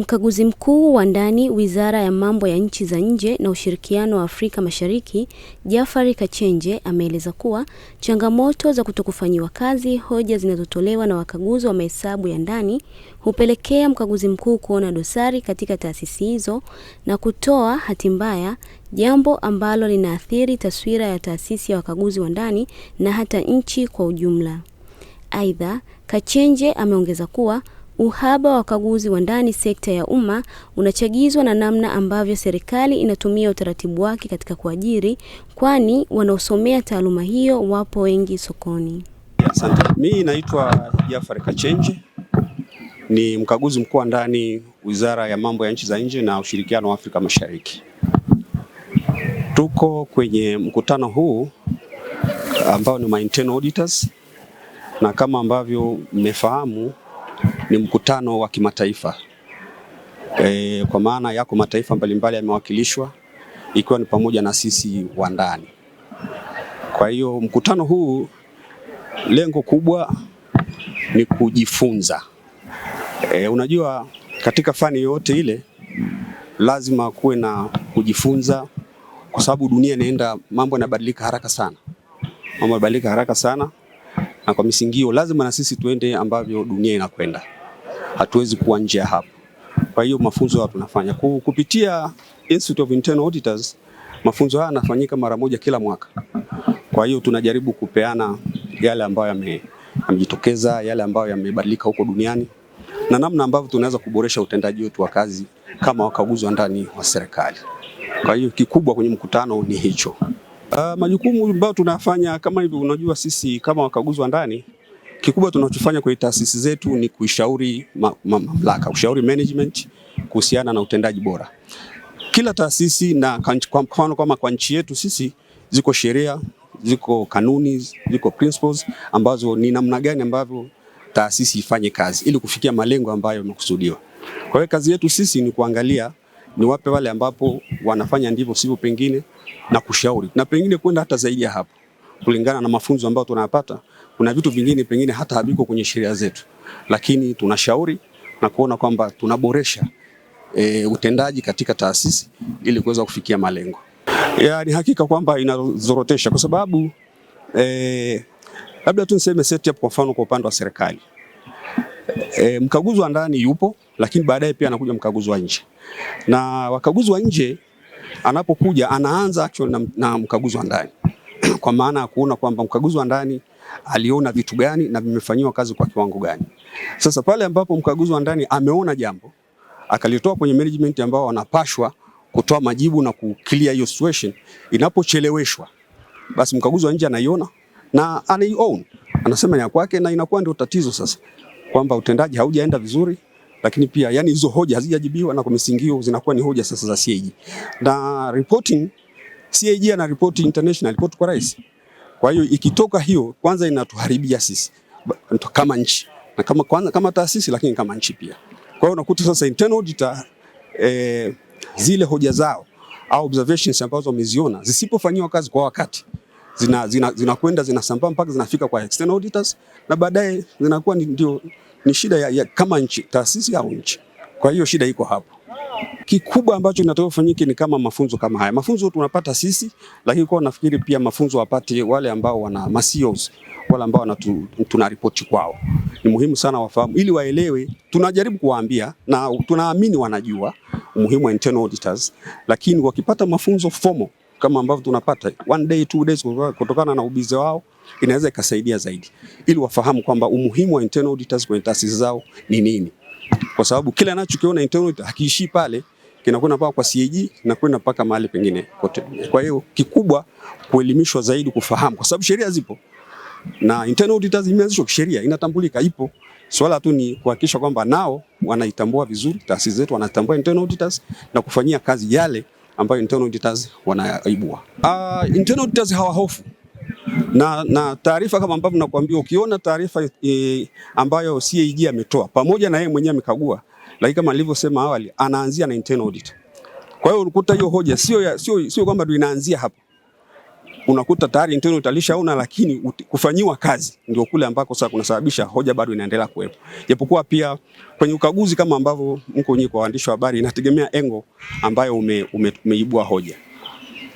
Mkaguzi mkuu wa ndani Wizara ya Mambo ya Nchi za Nje na Ushirikiano wa Afrika Mashariki, Jafari Kachenje, ameeleza kuwa changamoto za kutokufanyiwa kazi hoja zinazotolewa na wakaguzi wa mahesabu ya ndani hupelekea mkaguzi mkuu kuona dosari katika taasisi hizo na kutoa hati mbaya, jambo ambalo linaathiri taswira ya taasisi ya wakaguzi wa ndani na hata nchi kwa ujumla. Aidha, Kachenje ameongeza kuwa uhaba wa wakaguzi wa ndani sekta ya umma unachagizwa na namna ambavyo serikali inatumia utaratibu wake katika kuajiri, kwani wanaosomea taaluma hiyo wapo wengi sokoni. Asante. Mimi naitwa Jafari Kachenje, ni mkaguzi mkuu wa ndani Wizara ya Mambo ya Nchi za Nje na Ushirikiano wa Afrika Mashariki. Tuko kwenye mkutano huu ambao ni internal auditors, na kama ambavyo mmefahamu ni mkutano wa kimataifa. Kwa maana yako mataifa mbalimbali yamewakilishwa ikiwa ni pamoja na sisi wa ndani. Kwa hiyo mkutano huu lengo kubwa ni kujifunza. Unajua katika fani yote ile lazima kuwe na kujifunza, kwa sababu dunia inaenda, mambo yanabadilika haraka sana. Mambo yanabadilika haraka sana, na kwa misingio lazima na sisi tuende ambavyo dunia inakwenda. Hatuwezi kuwa nje ya hapo. Kwa hiyo mafunzo haya tunafanya kupitia Institute of Internal Auditors. Mafunzo haya yanafanyika mara moja kila mwaka. Kwa hiyo tunajaribu kupeana yale ambayo yamejitokeza, yale ambayo yamebadilika huko duniani, na namna ambavyo tunaweza kuboresha utendaji wetu wa kazi kama wakaguzi wa ndani wa serikali. Kwa hiyo kikubwa kwenye mkutano ni hicho. Majukumu ambayo tunafanya kama hivi, unajua sisi kama wakaguzi wa ndani, kikubwa tunachofanya kwa taasisi zetu ni kuishauri mamlaka, kushauri management kuhusiana na utendaji bora. Kila taasisi, na kwa mfano kama kwa nchi yetu sisi, ziko sheria, ziko kanuni, ziko principles ambazo ni namna gani ambavyo taasisi ifanye kazi ili kufikia malengo ambayo yamekusudiwa. Kwa hiyo kazi yetu sisi ni kuangalia ni wape wale ambapo wanafanya ndivyo sivyo pengine, na kushauri, na pengine kwenda hata zaidi ya hapo kulingana na mafunzo ambayo tunayapata. Kuna vitu vingine pengine hata haviko kwenye sheria zetu, lakini tunashauri na kuona kwamba tunaboresha utendaji katika taasisi ili kuweza kufikia malengo. Ni hakika kwamba inazorotesha, kwa sababu labda tu niseme setup kwa mfano kwa upande wa serikali. Mkaguzi wa ndani yupo, lakini baadaye pia anakuja mkaguzi wa nje. Na wakaguzi wa nje anapokuja anaanza actually na mkaguzi wa ndani. Kwa maana ya kuona kwamba mkaguzi wa ndani aliona vitu gani na vimefanywa kazi kwa kiwango gani. Sasa pale ambapo mkaguzi wa ndani ameona jambo akalitoa kwenye management ambao wanapashwa kutoa majibu na kuclear hiyo situation, inapocheleweshwa basi mkaguzi wa nje anaiona na anai-own, anasema ya kwake, na inakuwa ndio tatizo sasa kwamba utendaji haujaenda vizuri, lakini pia yani hizo hoja hazijajibiwa, na kwa misingio zinakuwa ni hoja sasa za CAG. Na reporting, CAG ana report international report kwa rais. Kwa hiyo ikitoka hiyo, kwanza inatuharibia sisi kama nchi na kama taasisi, lakini kama nchi pia. Kwa hiyo unakuta sasa internal auditor zile hoja zao au observations ambazo wameziona zisipofanywa kazi kwa wakati, zinakwenda zinasambaa mpaka zinafika kwa external auditors, na baadaye zinakuwa ni shida ya kama nchi, taasisi au nchi. Kwa hiyo shida iko hapo. Kikubwa ambacho kinatakiwa kufanyike ni kama mafunzo kama haya. Mafunzo tunapata sisi, lakini kwa nafikiri pia mafunzo wapate wale ambao wana CEOs, wale ambao tunaripoti kwao. Ni muhimu sana wafahamu ili waelewe. Tunajaribu kuwaambia na tunaamini wanajua umuhimu wa internal auditors, lakini wakipata mafunzo formal kama ambavyo tunapata 1 day 2 days kutokana na ubize wao, inaweza ikasaidia zaidi ili wafahamu kwamba umuhimu wa internal auditors kwenye taasisi zao ni nini. Kwa sababu kila anachokiona internal auditor hakiishi pale, kinakwenda mpaka kwa CAG na kwenda mpaka mahali pengine kote. Kwa hiyo kikubwa kuelimishwa zaidi, kufahamu, kwa sababu sheria zipo na internal auditors imeanzishwa kisheria, inatambulika, ipo. Swala tu ni kuhakikisha kwamba nao wanaitambua vizuri, taasisi zetu wanatambua internal auditors na kufanyia kazi yale ambayo internal auditors wanaibua. Internal auditors hawahofu na taarifa kama ambavyo nakwambia, ukiona taarifa ambayo CAG ametoa pamoja na yeye mwenyewe amekagua, lakini kama nilivyosema awali, anaanzia na internal audit. Kwa hiyo unakuta hiyo hoja sio kwamba ndio inaanzia hapo. unakuta tayari internal audit alishaona, lakini kufanyiwa kazi ndio kule ambako sasa kunasababisha hoja bado inaendelea kuwepo. Japokuwa pia kwenye ukaguzi kama ambavyo mko nyinyi kwa waandishi wa habari, inategemea engo ambayo umeibua hoja.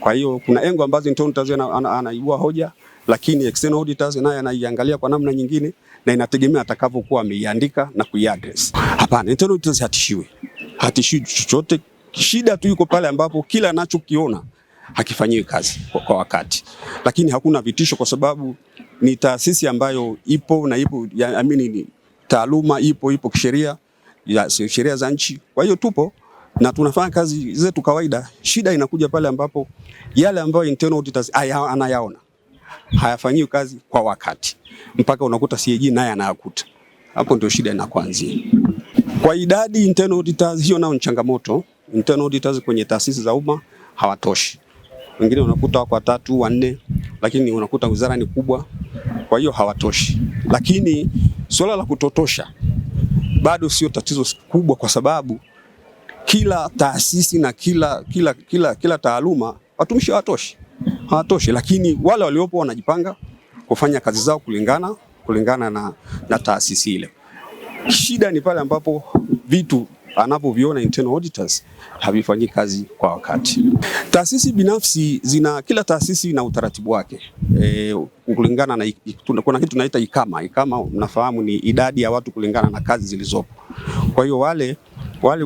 Kwa hiyo kuna engo ambazo internal auditors anaibua hoja, lakini external auditors naye anaiangalia kwa namna nyingine, na inategemea atakavyokuwa ameiandika na kuiaddress. Hapana, internal auditors hatishiwi chochote. Shida tu yuko pale ambapo kila anachokiona hakifanyiwi kazi kwa wakati, lakini hakuna vitisho kwa sababu ni taasisi ambayo ipo na ipo ni taaluma ipo kisheria ya sheria za nchi. Kwa hiyo tupo na tunafanya kazi zetu kawaida. Shida inakuja pale ambapo yale ambayo internal auditors anayaona hayafanyiwi kazi kwa wakati, mpaka unakuta CAG naye anayakuta. Hapo ndio shida inakuanzia. Kwa idadi internal auditors, hiyo nao ni changamoto. Internal auditors kwenye taasisi za umma hawatoshi. Wengine unakuta wako 3, 4, lakini unakuta wizara ni kubwa, kwa hiyo hawatoshi. Lakini swala la kutotosha bado sio tatizo kubwa, kwa sababu kila taasisi na kila taaluma watumishi hawatoshi, lakini wale waliopo wanajipanga kufanya kazi zao kulingana na taasisi ile. Shida ni pale ambapo vitu anapoviona internal auditors havifanyi kazi kwa wakati. Taasisi binafsi kila taasisi ina utaratibu wake. Kulingana na kuna kitu tunaita ikama mnafahamu, ni idadi ya watu kulingana na kazi zilizopo. Kwa hiyo wale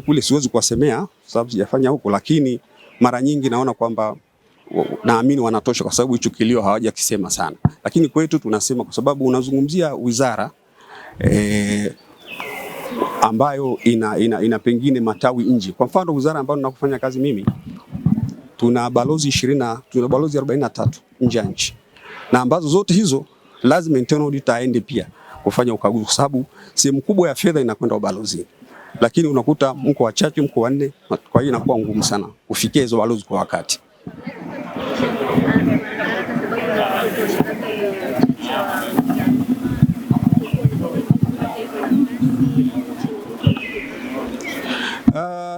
kule siwezi kuwasemea sababu sijafanya huko, lakini mara nyingi naona kwamba naamini wanatosha, kwa sababu hicho kilio hawajakisema sana. Lakini kwetu tunasema, kwa sababu unazungumzia wizara ambayo ina pengine matawi nje. Kwa mfano wizara ambayo ninakufanya kazi mimi, tuna balozi 43 nje ya nchi, na ambazo zote hizo lazima internal auditor aende pia kufanya ukaguzi, kwa sababu sehemu kubwa ya fedha inakwenda ubalozini. Lakini unakuta mko wachache, mko 4, kwa hiyo inakuwa ngumu sana kufikia hizo balozi kwa wakati.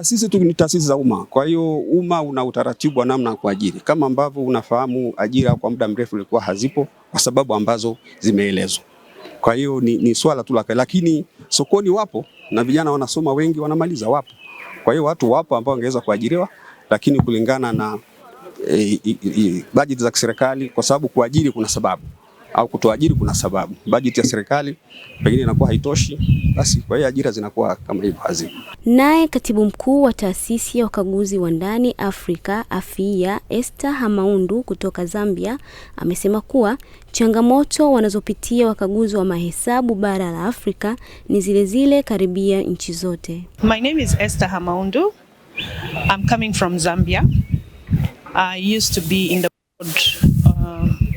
Sisi tu ni taasisi za umma, kwa hiyo umma una utaratibu wa namna kuajiri. Kama ambavyo unafahamu, ajira kwa muda mrefu ilikuwa hazipo kwa sababu ambazo zimeelezwa. Kwa hiyo ni swala tu lake, lakini sokoni wapo na vijana wanasoma wengi, wanamaliza wapo. Kwa hiyo watu wapo ambao wangeweza kuajiriwa, lakini kulingana na bajeti za serikali, kwa sababu kuajiri kuna sababu au kutoajiri kuna sababu. Bajeti ya serikali pengine inakuwa haitoshi, basi kwa hiyo ajira zinakuwa kama hivyo hazipo. Naye katibu mkuu wa taasisi ya wakaguzi wa ndani Afrika Afiia Hamaundu kutoka Zambia amesema kuwa changamoto wanazopitia wakaguzi wa mahesabu bara la Afrika ni zile karibia nchi zote. My name is Hamaundu. I'm coming from Zambia. I used to be in the board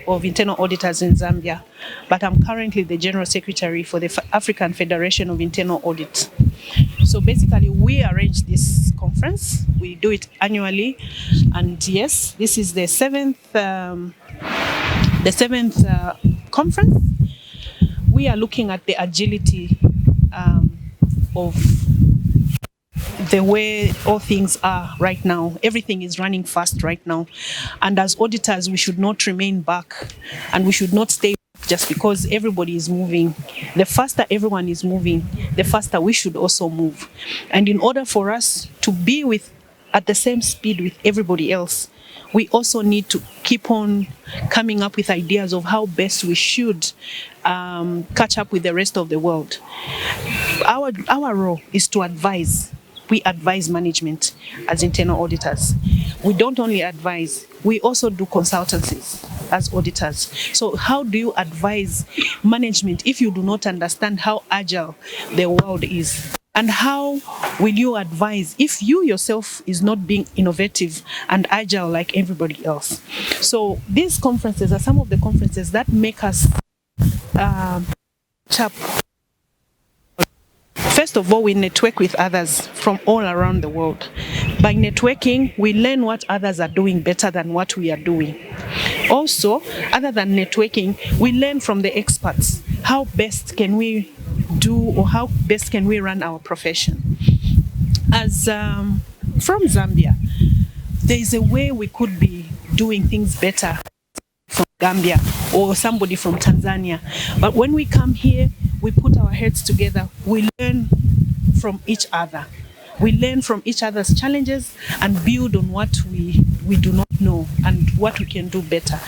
of internal auditors in Zambia, but I'm currently the General Secretary for the African Federation of Internal Audit. So basically we arrange this conference, we do it annually, and yes, this is the seventh conference. We are looking at the agility of the way all things are right now. Everything is running fast right now. And as auditors, we should not remain back, and we should not stay just because everybody is moving. The faster everyone is moving, the faster we should also move. And in order for us to be at the same speed with everybody else, we also need to keep on coming up with ideas of how best we should catch up with the rest of the world. Our role is to advise. We advise management as internal auditors. We don't only advise, we also do consultancies as auditors. So how do you advise management if you do not understand how agile the world is? And how will you advise if you yourself is not being innovative and agile like everybody else? So these conferences are some of the conferences that make us First of all, we network with others from all around the world. By networking, we learn what others are doing better than what we are doing. Also, other than networking, we learn from the experts. How best can we do, or how best can we run our profession? As from Zambia, there is a way we could be doing things better Gambia or somebody from Tanzania. But when we come here, we put our heads together, we learn from each other. We learn from each other's challenges and build on what we do not know and what we can do better.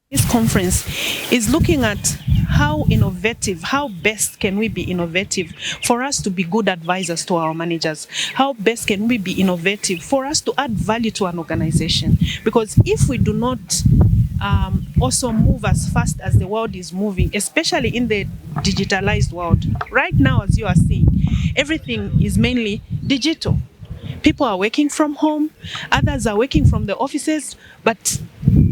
This conference is looking at how best can we be innovative for us to be good advisors to our managers? How best can we be innovative for us to add value to an organization? Because if we do not also move as fast as the world is moving, especially in the digitalized world, right now, as you are seeing, everything is mainly digital. People are working from home, others are working from the offices, but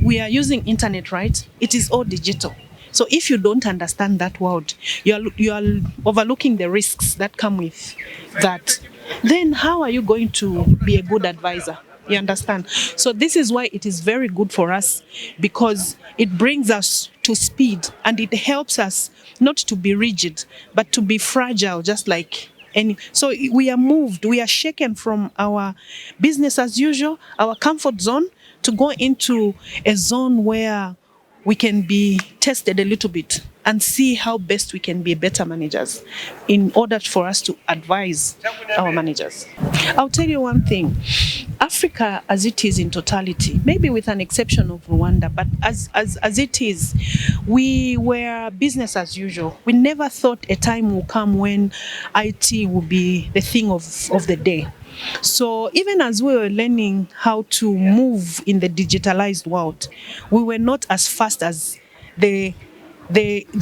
we are using internet, right? It is all digital. So if you don't understand that world, you are overlooking the risks that come with that. Then how are you going to be a good advisor? You understand? So this is why it is very good for us, because it brings us to speed and it helps us not to be rigid, but to be fragile, just like any. So we are moved, we are shaken from our business as usual, our comfort zone, to go into a zone where we can be tested a little bit and see how best we can be better managers in order for us to advise our managers. I'll tell you one thing. Africa, as it is in totality, maybe with an exception of Rwanda, but as it is, we were business as usual. We never thought a time will come when IT will be the thing of the day. So even as we were learning how to move in the digitalized world, we were not as fast as the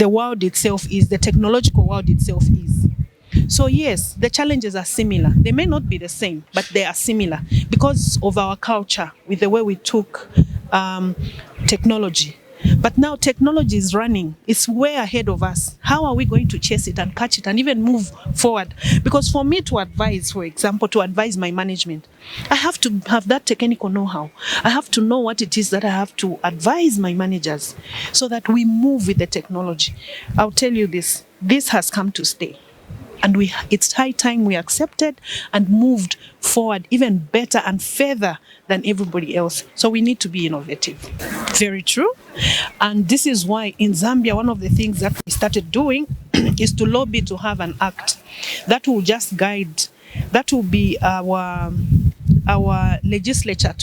world itself is, the technological world itself is. So yes, the challenges are similar. They may not be the same, but they are similar because of our culture, with the way we took technology. But now technology is running. It's way ahead of us. How are we going to chase it and catch it and even move forward? Because for me to advise, for example, to advise my management, I have to have that technical know-how. I have to know what it is that I have to advise my managers so that we move with the technology. I'll tell you this has come to stay. And it's high time we accepted and moved forward even better and further than everybody else. So we need to be innovative. Very true. And this is why in Zambia, one of the things that we started doing is to lobby to have an act that will just guide, that will be our legislature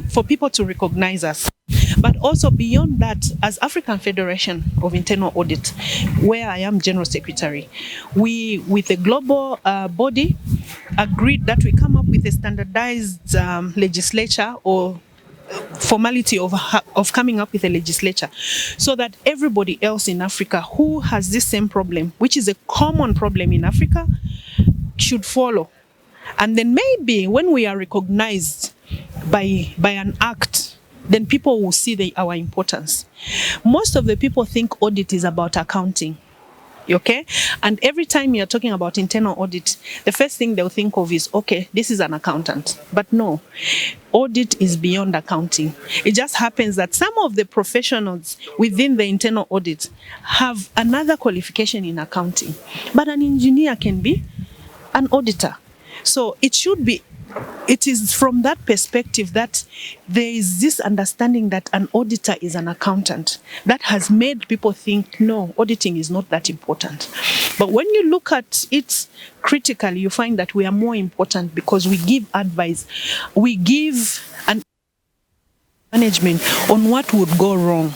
for people to recognize us. But also beyond that, as African Federation of Internal Audit, where I am General Secretary, we, with a global body, agreed that we come up with a standardized legislature or formality of coming up with a legislature, so that everybody else in Africa who has this same problem, which is a common problem in Africa, should follow. And then maybe when we are recognized by an act, then people will see our importance. Most of the people think audit is about accounting. Okay? And every time you're talking about internal audit, the first thing they'll think of is, okay, this is an accountant. But no, audit is beyond accounting. It just happens that some of the professionals within the internal audit have another qualification in accounting. But an engineer can be an auditor. So it is from that perspective that there is this understanding that an auditor is an accountant that has made people think, no, auditing is not that important. But when you look at it critically, you find that we are more important because we give advice. We give an management on what would go wrong,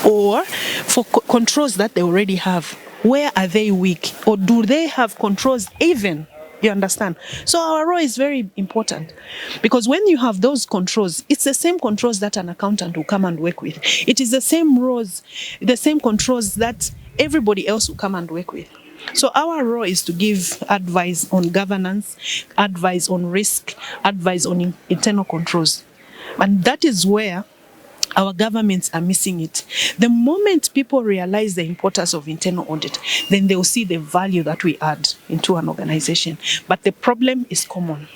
or for controls that they already have. Where are they weak? Or do they have controls even? You understand? So our role is very important, because when you have those controls, it's the same controls that an accountant will come and work with. It is the same roles, the same controls that everybody else will come and work with. So our role is to give advice on governance, advice on risk, advice on internal controls. And that is where our governments are missing it. The moment people realize the importance of internal audit, then they will see the value that we add into an organization. But the problem is common.